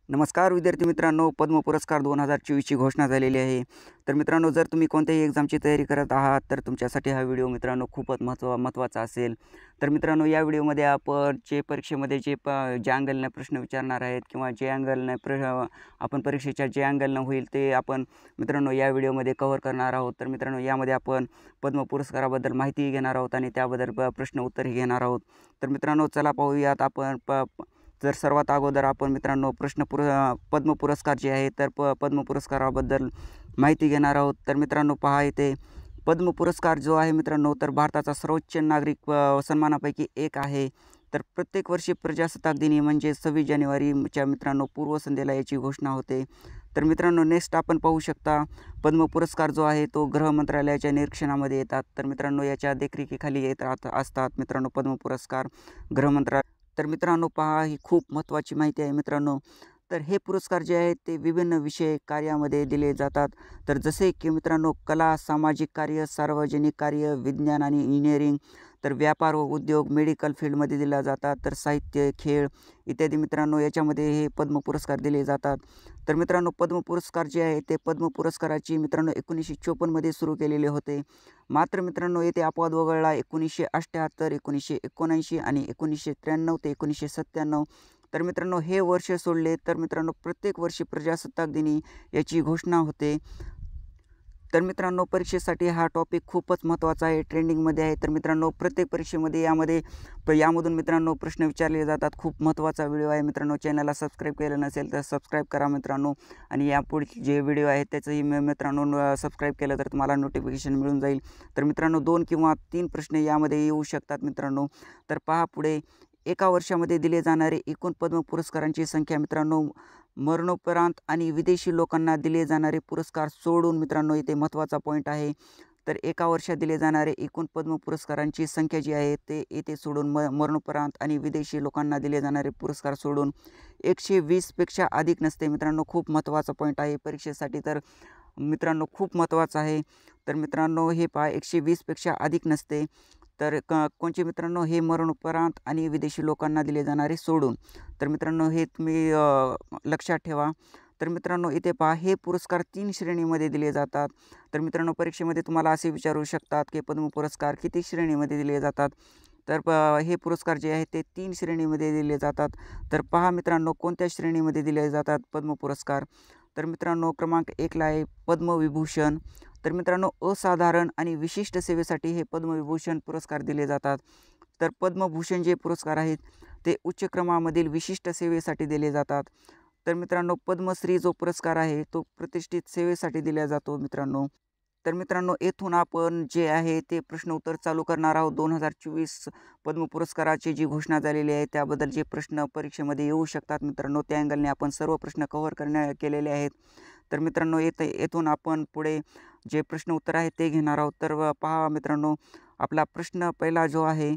नमस्कार विद्यार्थी मित्रांनो, पद्म पुरस्कार 2024ची घोषणा झालेली आहे. तर मित्रांनो, जर तुम्ही कोणत्याही एक्झामची तयारी करत आहात तर तुमच्यासाठी हा व्हिडिओ मित्रांनो खूपच महत्त्वाचा असेल. तर मित्रांनो, या व्हिडिओमध्ये आपण जे परीक्षेमध्ये ज्या अँगलने प्रश्न विचारणार आहेत किंवा जे अँगलने आपण परीक्षेच्या जे अँगलने होईल ते आपण मित्रांनो या व्हिडिओमध्ये कव्हर करणार आहोत. तर मित्रांनो, यामध्ये आपण पद्म पुरस्काराबद्दल माहिती घेणार आहोत आणि त्याबद्दल प्रश्न उत्तरही घेणार आहोत. तर मित्रांनो, चला पाहूयात आपण तर सर्वात अगोदर आपण मित्रांनो पद्म पुरस्कार जे आहे तर पद्म पुरस्काराबद्दल माहिती घेणार आहोत. तर मित्रांनो पहा, इथे पद्म पुरस्कार जो आहे मित्रांनो तर भारताचा सर्वोच्च नागरिक सन्मानापैकी एक आहे. तर प्रत्येक वर्षी प्रजासत्ताक दिनी म्हणजे 26 जानेवारीच्या मित्रांनो पूर्वसंध्येला याची घोषणा होते. तर मित्रांनो नेक्स्ट आपण पाहू शकता, पद्म पुरस्कार जो आहे तो गृह मंत्रालयाच्या निरीक्षणामध्ये येतात. तर मित्रांनो याच्या देखरेखीखाली येत असतात मित्रांनो पद्म पुरस्कार गृह मंत्रालय. तर मित्रांनो पहा, ही खूप महत्त्वाची माहिती आहे मित्रांनो. तर हे पुरस्कार जे आहेत ते विभिन्न विषय कार्यामध्ये दिले जातात. तर जसे की मित्रांनो कला, सामाजिक कार्य, सार्वजनिक कार्य, विज्ञान आणि इंजिनिअरिंग, तर व्यापार व उद्योग, मेडिकल फील्डमध्ये दिल्या जातात. तर साहित्य, खेळ इत्यादी मित्रांनो याच्यामध्ये हे पद्म पुरस्कार दिले जातात. तर मित्रांनो पद्म पुरस्कार जे आहे ते पद्म पुरस्काराची मित्रांनो 1954मध्ये सुरू केलेले होते. मात्र मित्रांनो येथे अपवाद वगळला 1978, 1979 आणि 1993 ते 1997. तर मित्रांनो हे वर्ष सोडले तर मित्रांनो प्रत्येक वर्षी प्रजासत्ताक दिनी याची घोषणा होते. तर मित्रांनो परीक्षेसाठी हा टॉपिक खूपच महत्त्वाचा आहे, ट्रेंडिंगमध्ये आहे. तर मित्रांनो प्रत्येक परीक्षेमध्ये यामधून मित्रांनो प्रश्न विचारले जातात. खूप महत्त्वाचा व्हिडिओ आहे मित्रांनो. चॅनलला सबस्क्राईब केलं नसेल तर सबस्क्राईब करा मित्रांनो, आणि यापुढे जे व्हिडिओ आहेत त्याचंही मित्रांनो सबस्क्राईब केलं तर तुम्हाला नोटिफिकेशन मिळून जाईल. तर मित्रांनो 2 किंवा 3 प्रश्न यामध्ये येऊ शकतात मित्रांनो. तर पहा पुढे, एका वर्षामध्ये दिले जाणारे एकूण पद्म पुरस्कारांची संख्या मित्रांनो मरणोपरांत आणि विदेशी लोकांना दिले जाणारे पुरस्कार सोडून मित्रांनो इथे महत्त्वाचा पॉईंट आहे. तर एका वर्षात दिले जाणारे एकूण पद्म पुरस्कारांची संख्या जी आहे ते येथे सोडून मरणोपरांत आणि विदेशी लोकांना दिले जाणारे पुरस्कार सोडून 120पेक्षा अधिक नसते मित्रांनो. खूप महत्त्वाचा पॉईंट आहे परीक्षेसाठी, तर मित्रांनो खूप महत्त्वाचं आहे. तर मित्रांनो हे पहा, 120पेक्षा अधिक नसते. तर कोणचे मित्रांनो, हे मरणोपरांत आणि विदेशी लोकांना दिले जाणारे सोडून. तर मित्रांनो हे तुम्ही लक्षात ठेवा. तर मित्रांनो इथे पहा, हे पुरस्कार 3 श्रेणीमध्ये दिले जातात. तर मित्रांनो परीक्षेमध्ये तुम्हाला असे विचारू शकतात की पद्म पुरस्कार किती श्रेणीमध्ये दिले जातात. तर हे पुरस्कार जे आहेत ते 3 श्रेणीमध्ये दिले जातात. तर पहा मित्रांनो कोणत्या श्रेणीमध्ये दिले जातात पद्म पुरस्कार. तर मित्रांनो क्रमांक 1ला आहे पद्मविभूषण. तर मित्रांनो असाधारण आणि विशिष्ट सेवेसाठी हे पद्मविभूषण पुरस्कार दिले जातात. तर पद्मभूषण जे पुरस्कार आहेत ते उच्च क्रमामधील विशिष्ट सेवेसाठी दिले जातात. तर मित्रांनो पद्मश्री जो पुरस्कार आहे तो प्रतिष्ठित सेवेसाठी दिला जातो मित्रांनो. तर मित्रांनो येथून आपण जे आहे ते प्रश्न उत्तर चालू करणार आहोत. 2024 पद्म पुरस्काराची जी घोषणा झालेली आहे त्याबद्दल जे प्रश्न परीक्षेमध्ये येऊ शकतात मित्रांनो, त्या अँगलने आपण सर्व प्रश्न कव्हर केलेले आहेत. तर मित्रांनो येथून आपण पुढे जे प्रश्न उत्तर आहे ते घेणार आहोत. तर पहा मित्रांनो, आपला प्रश्न पहिला जो आहे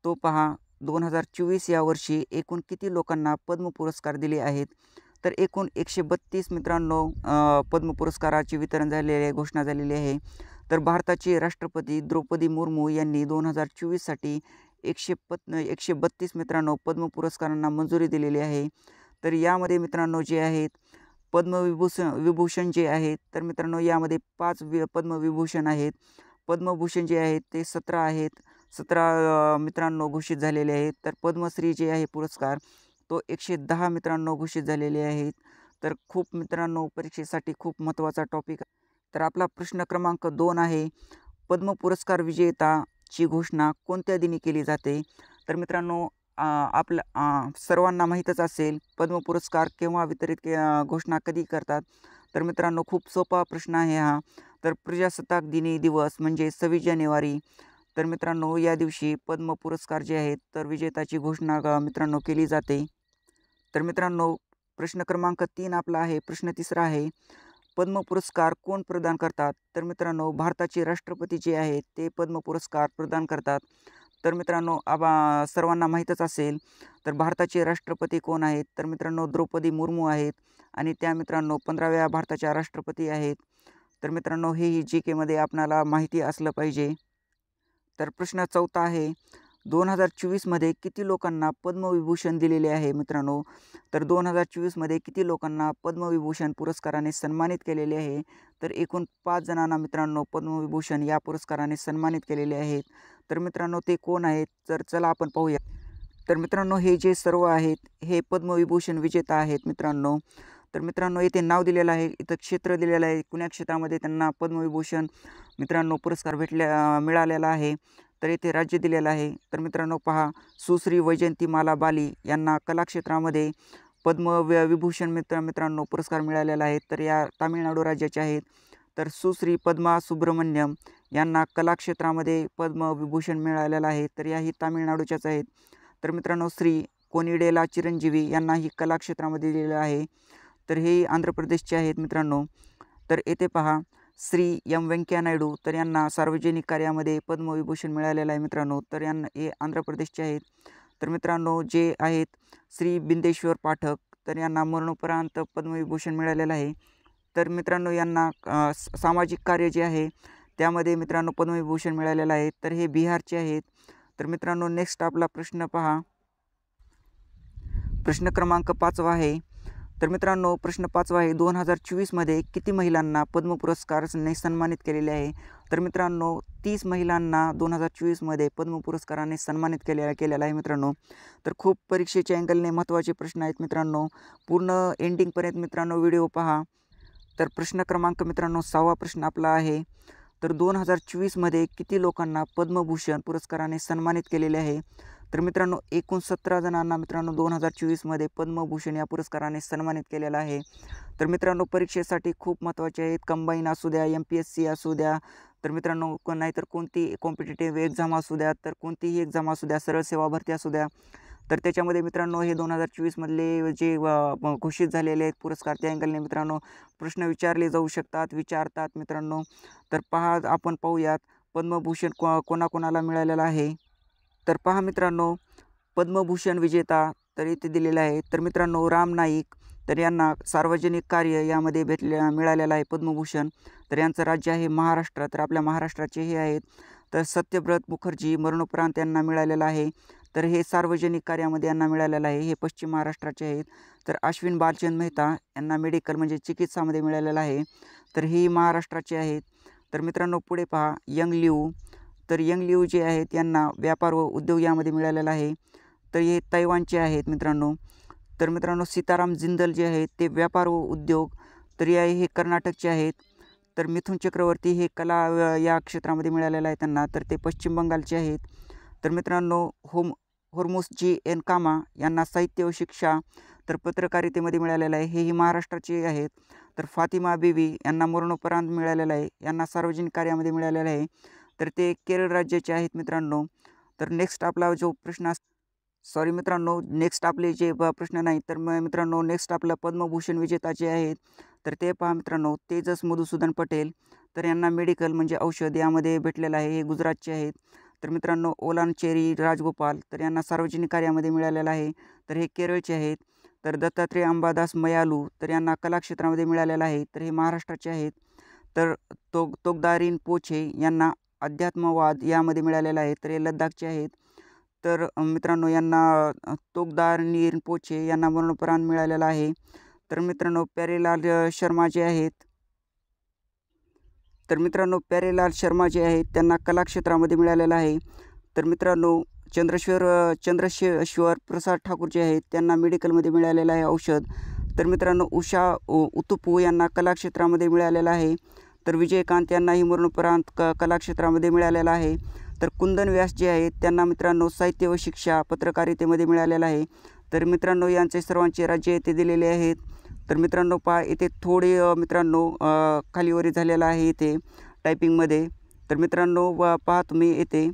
तो पहा, 2024 या वर्षी एकूण किती लोकांना पद्म पुरस्कार दिले आहेत. तर एकूण 132 मित्रांनो पद्म पुरस्काराचे वितरण झालेले घोषणा झालेली आहे. तर भारताचे राष्ट्रपती द्रौपदी मुर्मू यांनी 2024साठी 132 मित्रांनो पद्म पुरस्कारांना मंजुरी दिलेली आहे. तर यामध्ये मित्रांनो जे आहेत विभूषण जे आहेत तर मित्रांनो यामध्ये 5 पद्मविभूषण आहेत. पद्मभूषण जे आहेत ते 17 आहेत. 17 मित्रांनो घोषित झालेले आहेत. तर पद्मश्री जे आहे पुरस्कार तो 110 मित्रांनो घोषित झालेले आहेत. तर खूप मित्रांनो परीक्षेसाठी खूप महत्त्वाचा टॉपिक. तर आपला प्रश्न क्रमांक 2 आहे, पद्म पुरस्कार विजेताची घोषणा कोणत्या दिनी केली जाते. तर मित्रांनो सर्वांना माहीतच असेल पद्म पुरस्कार केव्हा घोषणा कधी करतात. तर मित्रांनो खूप सोपा प्रश्न आहे हा. तर प्रजासत्ताक दिनी दिवस म्हणजे 26 जानेवारी. तर मित्रांनो या दिवशी पद्म पुरस्कार जे आहेत तर विजेताची घोषणा मित्रांनो केली जाते. तर मित्रांनो प्रश्न क्रमांक 3 आपला आहे. प्रश्न तिसरा आहे, पद्म पुरस्कार कोण प्रदान करतात. तर मित्रांनो भारताचे राष्ट्रपती जे आहेत ते पद्म पुरस्कार प्रदान करतात. तर मित्रांनो सर्वांना माहीतच असेल तर भारताचे राष्ट्रपती कोण आहेत. तर मित्रांनो द्रौपदी मुर्मू आहेत आणि त्या मित्रांनो 15व्या भारताच्या राष्ट्रपती आहेत. तर मित्रांनो हेही जी केमध्ये आपणाला माहिती असलं पाहिजे. तर प्रश्न चौथा आहे, 2024मध्ये किती लोकांना पद्मविभूषण दिलेले आहे मित्रांनो? तर 2024मध्ये किती लोकांना पद्मविभूषण पुरस्काराने सन्मानित केलेले आहे? तर एकूण 5 जणांना मित्रांनो पद्मविभूषण या पुरस्काराने सन्मानित केलेले आहेत. तर मित्रांनो ते कोण आहेत? तर चला आपण पाहूया. तर मित्रांनो हे जे सर्व आहेत हे पद्मविभूषण विजेता आहेत मित्रांनो. तर मित्रांनो इथे नाव दिलेलं आहे, इथं क्षेत्र दिलेलं आहे, कुण्या क्षेत्रामध्ये त्यांना पद्मविभूषण मित्रांनो पुरस्कार मिळालेला आहे. तर इथे राज्य दिलेलं आहे. तर मित्रांनो पहा, सुश्री वैजयंतीमाला बाली यांना कलाक्षेत्रामध्ये विभूषण मित्रांनो पुरस्कार मिळालेला आहे. तर या तामिळनाडू राज्याचे आहेत. तर सुश्री पद्मा सुब्रमण्यम यांना कलाक्षेत्रामध्ये पद्मविभूषण मिळालेलं आहे. तर याही तामिळनाडूच्याच आहेत. तर मित्रांनो श्री कोनिडेला चिरंजीवी यांनाही कलाक्षेत्रामध्ये दिलेलं आहे. तर हे आंध्र प्रदेशचे आहेत मित्रांनो. तर येथे पहा, श्री एम व्यंकय्या नायडू तर यांना सार्वजनिक कार्यामध्ये पद्मविभूषण मिळालेलं आहे मित्रांनो. तर यांना हे आंध्र प्रदेशचे आहेत. तर मित्रांनो जे आहेत श्री बिंदेश्वर पाठक तर यांना मरणोपरांत पद्मविभूषण मिळालेलं आहे. तर मित्रांनो यांना सामाजिक कार्य जे आहे त्यामध्ये मित्रांनो पद्मविभूषण मिळालेलं आहे. तर हे बिहारचे आहेत. तर मित्रांनो नेक्स्ट आपला प्रश्न पहा, प्रश्न क्रमांक 5 आहे. तर मित्रांनो प्रश्न 5 आहे, 2024मध्ये किती महिलांना पद्म पुरस्काराने सन्मानित केलेले आहे? तर मित्रांनो 30 महिलांना 2024मध्ये पद्म पुरस्काराने सन्मानित केलेलं आहे मित्रांनो. तर खूप परीक्षेच्या अँगलने महत्त्वाचे प्रश्न आहेत मित्रांनो. पूर्ण एंडिंगपर्यंत मित्रांनो व्हिडिओ पहा. तर प्रश्न क्रमांक मित्रांनो 6वा प्रश्न आपला आहे. तर 2024मध्ये किती लोकांना पद्मभूषण पुरस्काराने सन्मानित केलेले आहे? तर मित्रांनो एकूण 17 जणांना मित्रांनो 2024मध्ये पद्मभूषण या पुरस्काराने सन्मानित केलेला आहे. तर मित्रांनो परीक्षेसाठी खूप महत्त्वाचे आहेत. कंबाईन असू द्या, MPSC असू द्या, तर मित्रांनो नाहीतर कोणती कॉम्पिटिटिव्ह एक्झाम असू द्या, तर कोणतीही एक्झाम असू द्या, सरळ सेवा भरती असू द्या, तर त्याच्यामध्ये मित्रांनो हे 2024मधले जे घोषित झालेले आहेत पुरस्कार त्या अँगलने मित्रांनो प्रश्न विचारले जाऊ विचारतात मित्रांनो. तर पहा आपण पाहूयात पद्मभूषण कोणाकोणाला मिळालेलं आहे. तर पहा मित्रांनो, पद्मभूषण विजेता तर इथे दिलेला आहे. तर मित्रांनो राम नाईक तर यांना सार्वजनिक कार्य यामध्ये मिळालेलं आहे पद्मभूषण. तर यांचं राज्य आहे महाराष्ट्र. तर आपल्या महाराष्ट्राचे हे आहेत. तर सत्यव्रत मुखर्जी मरणोपरांत यांना मिळालेलं आहे. तर हे सार्वजनिक कार्यामध्ये यांना मिळालेलं आहे. हे पश्चिम महाराष्ट्राचे आहेत. तर अश्विन बालचंद मेहता यांना मेडिकल म्हणजे चिकित्सामध्ये मिळालेलं आहे. तर हे महाराष्ट्राचे आहेत. तर मित्रांनो पुढे पहा, यंग लिऊ तर यंग लिऊ जे आहेत यांना व्यापार व उद्योग यामध्ये मिळालेलं आहे. तर हे तैवानचे आहेत मित्रांनो. तर मित्रांनो सीताराम जिंदल जे आहेत ते व्यापार व उद्योग तर हे कर्नाटकचे आहेत. तर मिथुन चक्रवर्ती हे कला या क्षेत्रामध्ये मिळालेलं आहे त्यांना. तर ते पश्चिम बंगालचे आहेत. तर मित्रांनो होर्मुसजी एन कामा यांना साहित्य व शिक्षा तर पत्रकारितेमध्ये मिळालेलं आहे. हेही महाराष्ट्राचे आहेत. तर फातिमा बीवी यांना मरणोपरांत मिळालेलं आहे. यांना सार्वजनिक कार्यामध्ये मिळालेलं आहे. तर ते केरळ राज्याचे आहेत मित्रांनो. तर नेक्स्ट आपला जो प्रश्न सॉरी मित्रांनो नेक्स्ट आपले जे प्रश्न नाही तर मित्रांनो नेक्स्ट आपलं पद्मभूषण विजेता जे आहेत तर ते पहा मित्रांनो तेजस मधुसूदन पटेल. तर यांना मेडिकल म्हणजे औषध यामध्ये भेटलेलं आहे. हे गुजरातचे आहेत. तर मित्रांनो ओलानचेरी राजगोपाल तर यांना सार्वजनिक कार्यामध्ये मिळालेलं आहे. तर हे केरळचे आहेत. तर दत्तात्रेय अंबादास मयालू तर यांना कलाक्षेत्रामध्ये मिळालेलं आहे. तर हे महाराष्ट्राचे आहेत. तर तोगदारीन पोछे यांना अध्यात्मवाद यामध्ये मिळालेलं आहे. तर हे लद्दाखचे आहेत. तर मित्रांनो यांना तोगदारीन पोछे यांना मरणोपरांत मिळालेलं आहे. तर मित्रांनो प्यारेलाल शर्मा जे आहेत तर मित्रांनो प्यारेलाल शर्मा जे आहेत त्यांना कलाक्षेत्रामध्ये मिळालेलं आहे. तर मित्रांनो चंद्रशेखर प्रसाद ठाकूर जे आहेत त्यांना मेडिकलमध्ये मिळालेलं आहे औषध. तर मित्रांनो उषा उतुपू यांना कलाक्षेत्रामध्ये मिळालेलं आहे. तर विजयकांत यांनाही मरणोपरांत कलाक्षेत्रामध्ये मिळालेलं आहे. तर कुंदन व्यास जे आहेत त्यांना मित्रांनो साहित्य व शिक्षा पत्रकारितेमध्ये मिळालेलं आहे. तर मित्रांनो यांचे सर्वांचे राज्य येथे दिलेले आहेत. तर मित्रांनो पहा इथे थोडे मित्रांनो खालीवरी झालेलं आहे इथे टायपिंगमध्ये. तर मित्रांनो पहा तुम्ही येथे.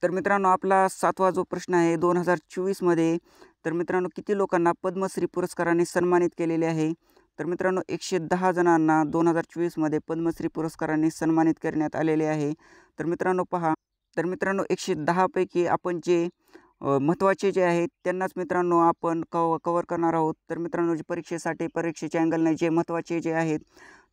तर मित्रांनो आपला 7वा जो प्रश्न आहे 2024मध्ये तर मित्रांनो किती लोकांना पद्मश्री पुरस्काराने सन्मानित केलेले आहे? तर मित्रांनो 110 जणांना 2024मध्ये पद्मश्री पुरस्काराने सन्मानित करण्यात आलेले आहे. तर मित्रांनो पहा, तर मित्रांनो 110 पैकी आपण जे महत्त्वाचे जे आहेत त्यांनाच मित्रांनो आपण कवर करणार आहोत. तर मित्रांनो जे परीक्षेच्या अँगलने जे महत्त्वाचे जे आहेत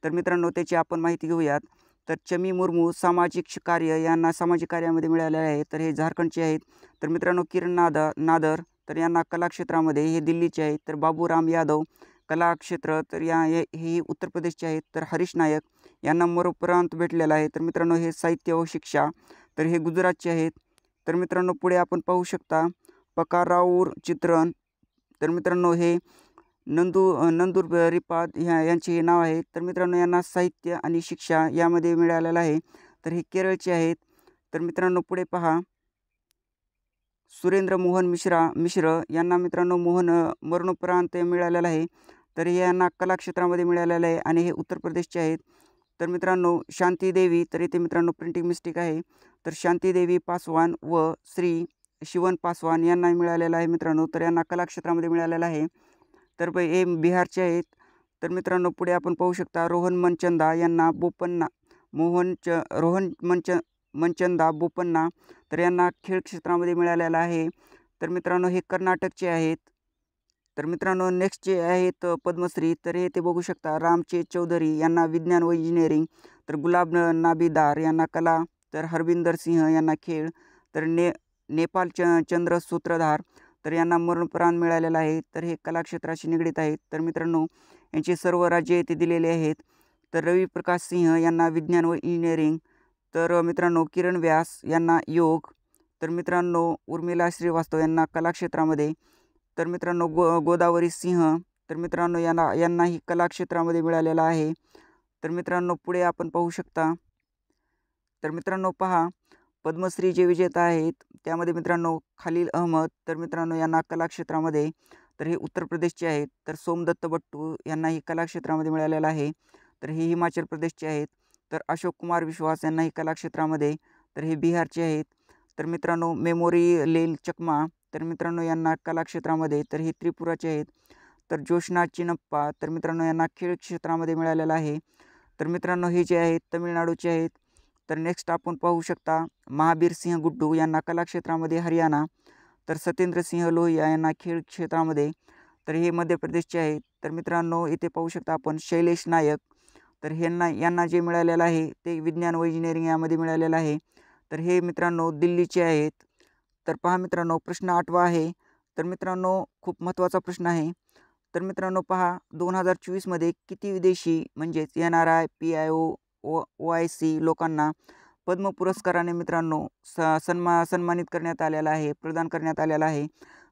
तर मित्रांनो त्याची आपण माहिती घेऊयात. तर चमी मुर्मू सामाजिक कार्य यांना सामाजिक कार्यामध्ये मिळालेले आहे, तर हे झारखंडचे आहेत. तर मित्रांनो किरण नादर तर यांना कला क्षेत्रामध्ये हे दिल्लीचे आहेत. तर बाबूराम यादव कला क्षेत्र तर हे उत्तर प्रदेशचे आहेत. तर हरीश नायक यांना मरणोपरांत भेटलेला आहे. तर मित्रांनो हे साहित्य व शिक्षा तर हे गुजरातचे आहेत. तर मित्रांनो पुढे आपण पाहू शकता पकाराऊर चित्रण तर मित्रांनो हे नंदुरबारिपाद यांचे हे नाव आहे. तर मित्रांनो यांना साहित्य आणि शिक्षा यामध्ये मिळालेलं आहे. तर हे केरळचे आहेत. तर मित्रांनो पुढे पहा सुरेंद्र मोहन मिश्र यांना मित्रांनो मरणोपरांत मिळालेलं आहे. तर हे यांना कला क्षेत्रामध्ये मिळालेलं आहे आणि हे उत्तर प्रदेशचे आहेत. तर मित्रांनो शांती देवी तर इथे मित्रांनो प्रिंटिंग मिस्टेक आहे. तर शांती देवी पासवान व श्री शिवन पासवान यांना मिळालेलं आहे मित्रांनो. तर यांना कला क्षेत्रामध्ये मिळालेलं आहे. तर हे बिहारचे आहेत. तर मित्रांनो पुढे आपण पाहू शकता रोहन मनचंदा यांना मनचंदा बोपन्ना तर यांना खेळ क्षेत्रामध्ये मिळालेला आहे. तर मित्रांनो हे कर्नाटकचे आहेत. तर मित्रांनो नेक्स्ट जे आहेत पद्मश्री तर हे ते बघू शकता रामचे चौधरी यांना विज्ञान व इंजिनिअरिंग. तर गुलाब नाबीदार यांना कला. तर हरविंदर सिंह यांना खेळ. तर नेपाल चंद्र सूत्रधार तर यांना मरणोपरांत मिळालेला आहे. तर हे कला क्षेत्राशी निगडीत आहेत. तर मित्रांनो यांचे सर्व राज्ये येथे दिलेले आहेत. तर रवी प्रकाश सिंह यांना विज्ञान व इंजिनिअरिंग. तर मित्रांनो किरण व्यास यांना योग. तर मित्रांनो उर्मिला श्रीवास्तव यांना कला क्षेत्रामध्ये. तर मित्रांनो गोदावरी सिंह तर मित्रांनो यांनाही कला क्षेत्रामध्ये मिळालेला आहे. तर मित्रांनो पुढे आपण पाहू शकता. तर मित्रांनो पहा पद्मश्री जे विजेता आहेत त्यामध्ये मित्रांनो खलील अहमद तर मित्रांनो यांना कला क्षेत्रामध्ये. तर हे उत्तर प्रदेशचे आहेत. तर सोमदत्त बट्टू यांनाही कला क्षेत्रामध्ये मिळालेला आहे. तर हे हिमाचल प्रदेशचे आहेत. तर अशोक कुमार विश्वास यांनाही कला क्षेत्रामध्ये. तर हे बिहारचे आहेत. तर मित्रांनो मेमोरी चकमा तर मित्रांनो यांना कला क्षेत्रामध्ये. तर हे त्रिपुराचे आहेत. तर जोशना चिनप्पा तर मित्रांनो यांना खेळ क्षेत्रामध्ये मिळालेला आहे. तर मित्रांनो हे जे आहेत तमिळनाडूचे आहेत. तर नेक्स्ट आपण पाहू शकता महाबीर सिंह गुड्डू यांना कला क्षेत्रामध्ये हरियाणा. तर सत्येंद्र सिंह लोहिया यांना खेळ क्षेत्रामध्ये. तर हे मध्य प्रदेशचे आहेत. तर मित्रांनो इथे पाहू शकता आपण शैलेश नायक तर यांना जे मिळालेलं आहे ते विज्ञान व इंजिनिअरिंग यामध्ये मिळालेलं आहे. तर हे मित्रांनो दिल्लीचे आहेत. तर पहा मित्रांनो प्रश्न 8वा आहे. तर मित्रांनो खूप महत्त्वाचा प्रश्न आहे. तर मित्रांनो पहा 2024मध्ये किती विदेशी म्हणजेच NRI PIO OIC लोकांना पद्म पुरस्काराने मित्रांनो सन्मानित करण्यात आलेला आहे प्रदान करण्यात आलेला आहे.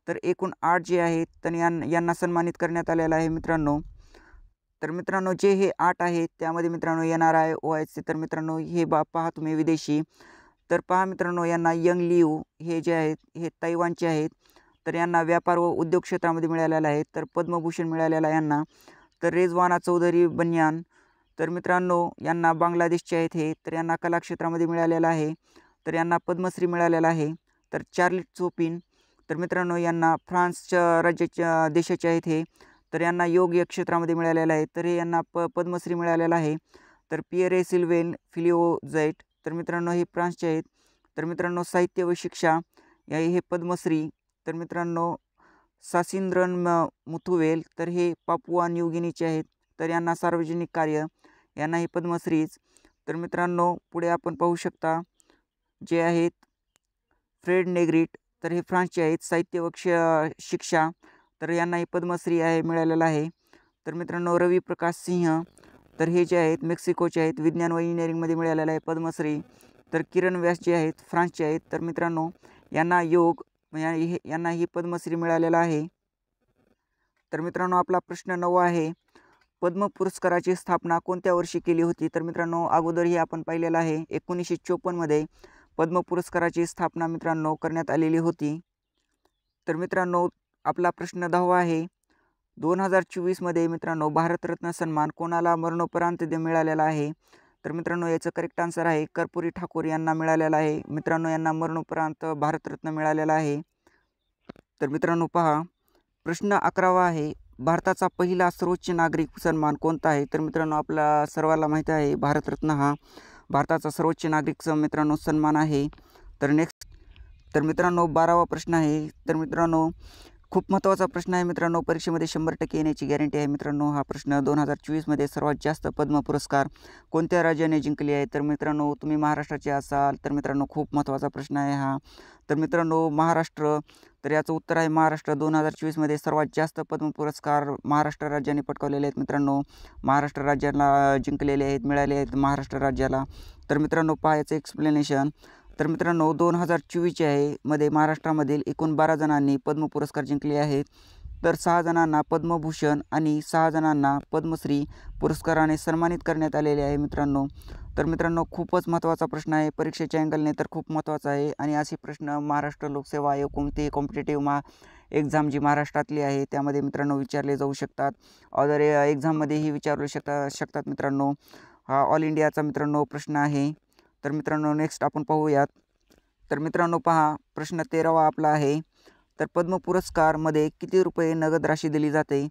तर एकूण 8 जे आहेत तर यांना सन्मानित करण्यात आलेला आहे मित्रांनो. तर मित्रांनो जे हे 8 आहेत त्यामध्ये मित्रांनो NRI OIC तर मित्रांनो हे पहा तुम्ही विदेशी. तर पहा मित्रांनो यांना यंग लिऊ हे जे आहेत हे तैवानचे आहेत. तर यांना व्यापार व उद्योग क्षेत्रामध्ये मिळालेला आहे. तर पद्मभूषण मिळालेला आहे यांना. तर रेजवाना चौधरी बन्यान तर मित्रांनो यांना बांगलादेशचे आहेत हे. तर यांना कला क्षेत्रामध्ये मिळालेला आहे. तर यांना पद्मश्री मिळालेला आहे. तर चार्ली चोपिन तर मित्रांनो यांना फ्रान्सच्या राज्याच्या देशाचे आहेत हे. तर यांना योग या क्षेत्रामध्ये मिळालेलं आहे. तर हे यांना पद्मश्री मिळालेला आहे. तर पियरे सिल्वेन फिलिओझैट तर मित्रांनो हे फ्रान्सचे आहेत. तर मित्रांनो साहित्य व शिक्षा हे पद्मश्री. तर मित्रांनो सासिंद्रन मुथुवेल तर हे पापुआ न्यू गिनीचे आहेत. तर यांना सार्वजनिक कार्य यांनाही पद्मश्रीच. तर मित्रांनो पुढे आपण पाहू शकता जे आहेत फ्रेड नेग्रिट तर हे फ्रान्सचे आहेत. साहित्य व शिक्षा तर यांनाही पद्मश्री आहे मिळालेला आहे. तर मित्रांनो रवी प्रकाश सिंह तर हे जे आहेत मेक्सिकोचे आहेत. विज्ञान व इंजिनिअरिंगमध्ये मिळालेलं आहे पद्मश्री. तर किरण व्यास जे आहेत फ्रान्सचे आहेत. तर मित्रांनो यांना योग यांनाही पद्मश्री मिळालेला आहे. तर मित्रांनो आपला प्रश्न 9 आहे. पद्म पुरस्काराची स्थापना कोणत्या वर्षी केली होती. तर मित्रांनो अगोदरही आपण पाहिलेलं आहे 1954मध्ये पद्म पुरस्काराची स्थापना मित्रांनो करण्यात आलेली होती. तर मित्रांनो आपला प्रश्न 10वा आहे. 2024मध्ये मित्रांनो भारतरत्न सन्मान कोणाला मरणोपरांत मिळालेला आहे. तर मित्रांनो याचं करेक्ट आन्सर आहे कर्पूरी ठाकूर यांना मिळालेला आहे. मित्रांनो यांना मरणोपरांत भारतरत्न मिळालेला आहे. तर मित्रांनो पहा प्रश्न 11वा आहे. भारताचा पहिला सर्वोच्च नागरिक सन्मान कोणता आहे. तर मित्रांनो आपल्या सर्वांना माहिती आहे भारतरत्न हा भारताचा सर्वोच्च नागरिक मित्रांनो सन्मान आहे. तर नेक्स्ट तर मित्रांनो 12वा प्रश्न आहे. तर मित्रांनो खूप महत्त्वाचा प्रश्न आहे मित्रांनो, परीक्षेमध्ये 100% येण्याची गॅरंटी आहे मित्रांनो. हा प्रश्न 2024मध्ये सर्वात जास्त पद्म पुरस्कार कोणत्या राज्याने जिंकले आहे? तर मित्रांनो तुम्ही महाराष्ट्राचे असाल तर मित्रांनो खूप महत्त्वाचा प्रश्न आहे हा. तर मित्रांनो महाराष्ट्र, तर याचं उत्तर आहे महाराष्ट्र. 2024मध्ये सर्वात जास्त पद्म पुरस्कार महाराष्ट्र राज्याने पटकावलेले आहेत मित्रांनो. महाराष्ट्र राज्याला जिंकलेले आहेत, मिळाले आहेत महाराष्ट्र राज्याला. तर मित्रांनो पहा याचं एक्सप्लेनेशन. तर मित्रांनो 2024 आहे मध्ये महाराष्ट्रामधील एकूण 12 जणांनी पद्म पुरस्कार जिंकले आहेत. तर 6 जणांना पद्मभूषण आणि 6 जणांना पद्मश्री पुरस्काराने सन्मानित करण्यात आलेले आहे मित्रांनो. तर मित्रांनो खूपच महत्त्वाचा प्रश्न आहे, परीक्षेच्या अँगलने तर खूप महत्त्वाचा आहे. आणि असे प्रश्न महाराष्ट्र लोकसेवा आयोग कोणतेही कॉम्पिटेटिव्ह एक्झाम जी महाराष्ट्रातली आहे त्यामध्ये मित्रांनो विचारले जाऊ शकतात. अदर एक्झाममध्येही विचारू शकतात मित्रांनो. हा ऑल इंडियाचा मित्रांनो प्रश्न आहे. तर मित्रांनो नेक्स्ट आपण पाहूयात. तर मित्रांनो पहा प्रश्न 13वा आपला आहे. तर पद्म पुरस्कारमध्ये किती रुपये नगद राशी दिली जाते?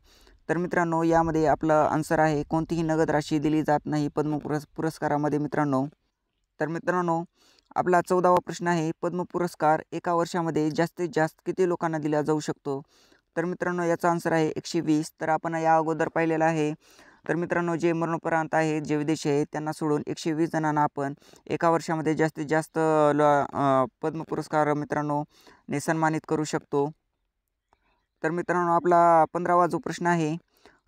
तर मित्रांनो यामध्ये आपलं आन्सर आहे कोणतीही नगद राशी दिली जात नाही पद्म पुरस्कारामध्ये मित्रांनो. तर मित्रांनो आपला 14वा प्रश्न आहे, पद्म पुरस्कार एका वर्षामध्ये जास्तीत जास्त किती लोकांना दिला जाऊ शकतो? तर मित्रांनो याचा आन्सर आहे 120. तर आपण या अगोदर पाहिलेलं आहे. तर मित्रांनो जे मरणोपरांत आहेत, जे विदेशी आहेत त्यांना सोडून 120 जणांना आपण एका वर्षामध्ये जास्तीत जास्त पद्म पुरस्कार मित्रांनो ने सन्मानित करू शकतो. तर मित्रांनो आपला 15वा जो प्रश्न आहे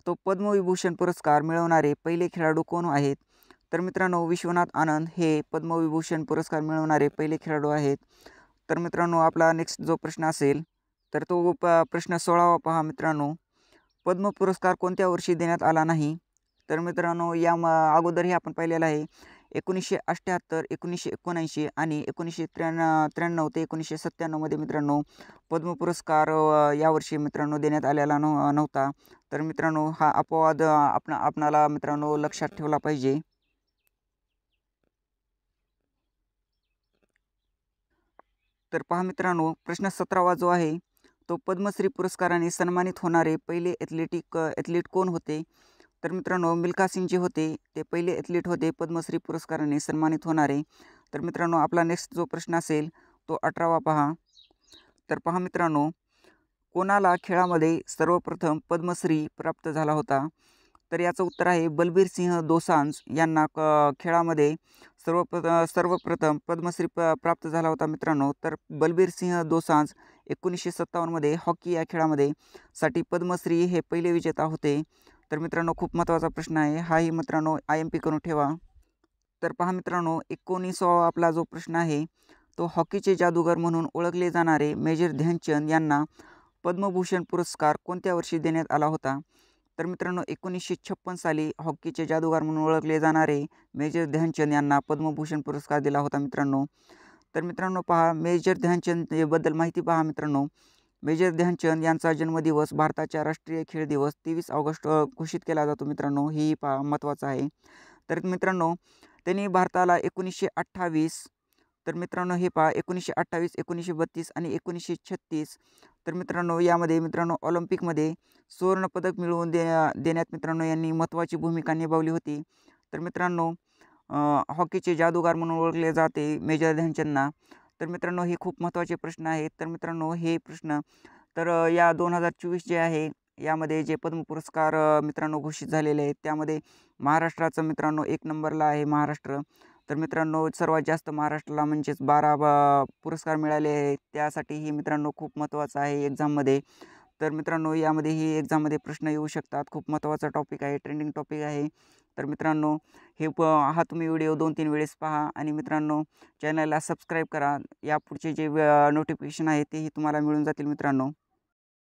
तो पद्मविभूषण पुरस्कार मिळवणारे पहिले खेळाडू कोण आहेत? तर मित्रांनो विश्वनाथ आनंद हे पद्मविभूषण पुरस्कार मिळवणारे पहिले खेळाडू आहेत. तर मित्रांनो आपला नेक्स्ट जो प्रश्न असेल तर तो प्रश्न 16वा पहा मित्रांनो, पद्म पुरस्कार कोणत्या वर्षी देण्यात आला नाही? तर मित्रांनो या अगोदरही आपण पाहिलेलं आहे 1978, 1979 आणि 1993 ते 1997मध्ये मित्रांनो पद्म पुरस्कार यावर्षी मित्रांनो देण्यात आलेला नव्हता. तर मित्रांनो हा अपवाद आपणाला मित्रांनो लक्षात ठेवला पाहिजे. तर पहा मित्रांनो प्रश्न 17वा जो आहे तो पद्मश्री पुरस्काराने सन्मानित होणारे पहिले ॲथलीट कोण होते? तर मित्रांनो मिल्खा सिंग जे होते ते पहिले ॲथलीट होते पद्मश्री पुरस्काराने सन्मानित होणारे. तर मित्रांनो आपला नेक्स्ट जो प्रश्न असेल तो 18वा पहा. तर पहा मित्रांनो कोणाला खेळामध्ये सर्वप्रथम पद्मश्री प्राप्त झाला होता? तर याचं उत्तर आहे बलबीर सिंह दोसांझ यांना खेळामध्ये सर्वप्रथम पद्मश्री प्राप्त झाला होता मित्रांनो. तर बलबीर सिंह दोसांझ 1957मध्ये हॉकी या खेळामध्ये साठी पद्मश्री हे पहिले विजेता होते. तर मित्रांनो खूप महत्त्वाचा प्रश्न आहे हाही मित्रांनो IMP करून ठेवा. तर पहा मित्रांनो 19वा आपला जो प्रश्न आहे तो हॉकीचे जादूगार म्हणून ओळखले जाणारे मेजर ध्यानचंद यांना पद्मभूषण पुरस्कार कोणत्या वर्षी देण्यात आला होता? तर मित्रांनो 1956 साली हॉकीचे जादूगार म्हणून ओळखले जाणारे मेजर ध्यानचंद यांना पद्मभूषण पुरस्कार दिला होता मित्रांनो. तर मित्रांनो पहा मेजर ध्यानचंद बद्दल माहिती पहा मित्रांनो. मेजर ध्यानचंद यांचा जन्मदिवस भारताच्या राष्ट्रीय खेळ दिवस 23 ऑगस्ट घोषित केला जातो मित्रांनो. ही पहा महत्त्वाचं आहे. तर मित्रांनो त्यांनी भारताला 1928, तर मित्रांनो हे पहा 1928, 1932 आणि 1936, तर मित्रांनो यामध्ये मित्रांनो ऑलिम्पिकमध्ये सुवर्णपदक मिळवून देण्यात मित्रांनो यांनी महत्त्वाची भूमिका निभावली होती. तर मित्रांनो हॉकीचे जादूगार म्हणून ओळखले जाते मेजर ध्यानचंदना. तर मित्रांनो हे खूप महत्त्वाचे प्रश्न आहेत. तर मित्रांनो हे प्रश्न तर या 2024 जे आहे यामध्ये जे पद्म पुरस्कार मित्रांनो घोषित झालेले आहेत त्यामध्ये महाराष्ट्राचं मित्रांनो 1 नंबरला आहे महाराष्ट्र. तर मित्रांनो सर्वात जास्त महाराष्ट्राला म्हणजेच 12 पुरस्कार मिळाले आहेत. त्यासाठीही मित्रांनो खूप महत्त्वाचं आहे एक्झाममध्ये. तर मित्रांनो यामध्येही एक्झाममध्ये प्रश्न येऊ शकतात. खूप महत्त्वाचा टॉपिक आहे, ट्रेंडिंग टॉपिक आहे. तर मित्रांनो हा तुम्ही व्हिडिओ 2-3 वेळेस पहा आणि मित्रांनो चॅनलला सबस्क्राईब करा. यापुढचे जे नोटिफिकेशन आहे तेही तुम्हाला मिळून जातील मित्रांनो.